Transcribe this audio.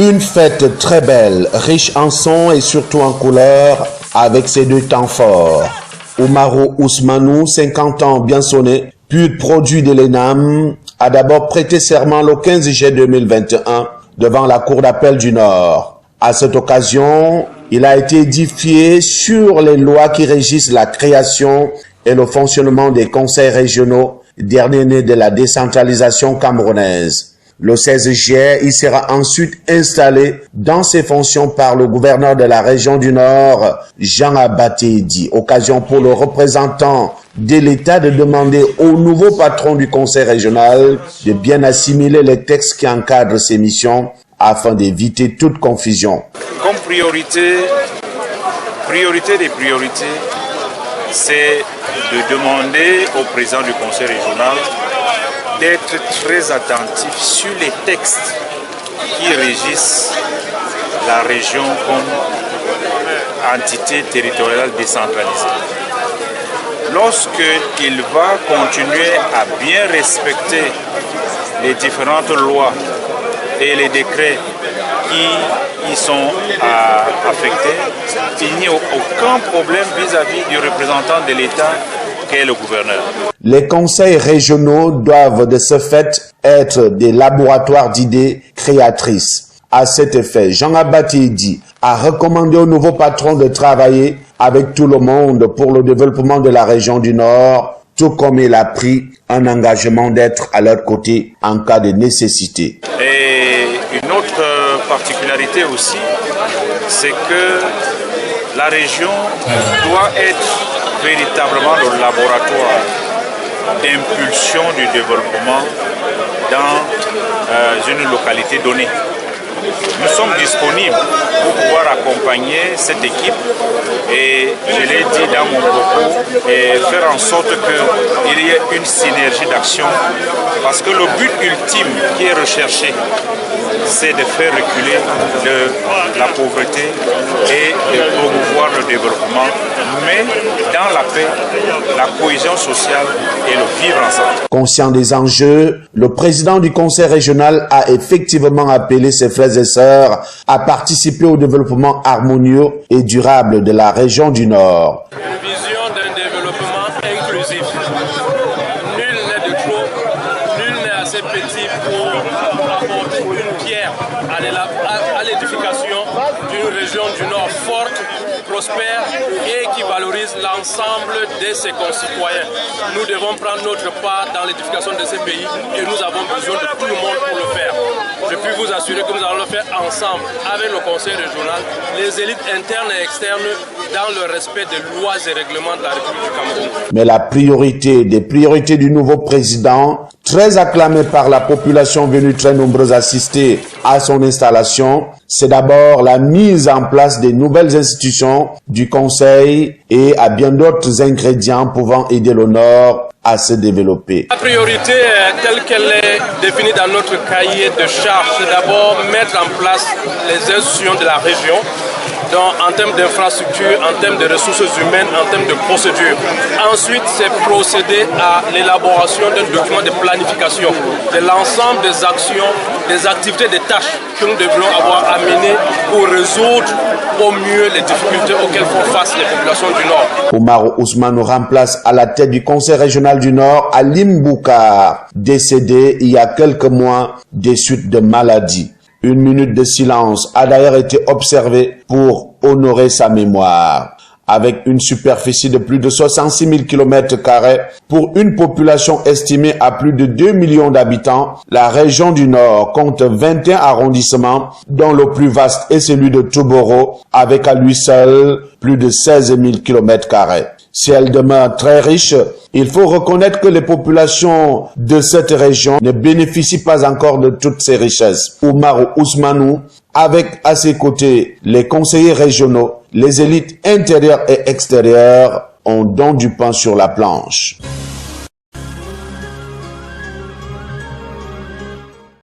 Une fête très belle, riche en sons et surtout en couleurs, avec ses deux temps forts. Oumarou Ousmanou, 50 ans bien sonné, pur produit de l'ENAM, a d'abord prêté serment le 15 juillet 2021 devant la Cour d'appel du Nord. À cette occasion, il a été édifié sur les lois qui régissent la création et le fonctionnement des conseils régionaux, dernier né de la décentralisation camerounaise. Le 16 juillet, il sera ensuite installé dans ses fonctions par le gouverneur de la région du Nord, Jean Abatédi. Occasion pour le représentant de l'État de demander au nouveau patron du conseil régional de bien assimiler les textes qui encadrent ses missions afin d'éviter toute confusion. Comme priorité des priorités, c'est de demander au président du conseil régional d'être très attentif sur les textes qui régissent la région comme entité territoriale décentralisée. Lorsqu'il va continuer à bien respecter les différentes lois et les décrets qui y sont affectés, il n'y a aucun problème vis-à-vis du représentant de l'État qu'est le gouverneur. Les conseils régionaux doivent de ce fait être des laboratoires d'idées créatrices. À cet effet, Jean Abatédi a recommandé au nouveau patron de travailler avec tout le monde pour le développement de la région du Nord, tout comme il a pris un engagement d'être à leur côté en cas de nécessité. Et une autre particularité aussi, c'est que la région doit être véritablement le laboratoire d'impulsion du développement dans une localité donnée. Nous sommes disponibles pour pouvoir accompagner cette équipe et je l'ai dit dans mon propos et faire en sorte qu'il y ait une synergie d'action parce que le but ultime qui est recherché, c'est de faire reculer la pauvreté et de promouvoir le développement, mais dans la paix, la cohésion sociale et le vivre ensemble. Conscient des enjeux, le président du conseil régional a effectivement appelé ses frères et sœurs à participer au développement harmonieux et durable de la région du Nord. Une vision d'un développement inclusif. Nul n'est de trop, nul n'est assez petit pour apporter une pierre à l'édification d'une région du Nord forte, prospère et qui valorise l'ensemble de ses concitoyens. Nous devons prendre notre part dans l'édification de ces pays et nous avons besoin de tout le monde pour le faire. Je puis vous assurer que nous allons le faire ensemble avec le conseil régional, les élites internes et externes dans le respect des lois et règlements de la République du Cameroun. Mais la priorité des priorités du nouveau président, très acclamé par la population venue très nombreuse assister à son installation, c'est d'abord la mise en place des nouvelles institutions du Conseil et à bien d'autres ingrédients pouvant aider le Nord à se développer. La priorité telle qu'elle est définie dans notre cahier de charges, c'est d'abord mettre en place les institutions de la région, donc en termes d'infrastructure, en termes de ressources humaines, en termes de procédures. Ensuite, c'est procéder à l'élaboration d'un document de planification de l'ensemble des actions, des activités, des tâches que nous devrons avoir à mener pour résoudre au mieux les difficultés auxquelles font face les populations du Nord. Oumarou Ousmanou remplace à la tête du conseil régional du Nord Alim Boukar, décédé il y a quelques mois des suites de maladies. Une minute de silence a d'ailleurs été observée pour honorer sa mémoire. Avec une superficie de plus de 66 000 km² pour une population estimée à plus de 2 millions d'habitants, la région du Nord compte 21 arrondissements, dont le plus vaste est celui de Touboro, avec à lui seul plus de 16 000 km². Si elle demeure très riche, il faut reconnaître que les populations de cette région ne bénéficient pas encore de toutes ces richesses. Oumarou Ousmanou, avec à ses côtés les conseillers régionaux, les élites intérieures et extérieures, ont donc du pain sur la planche.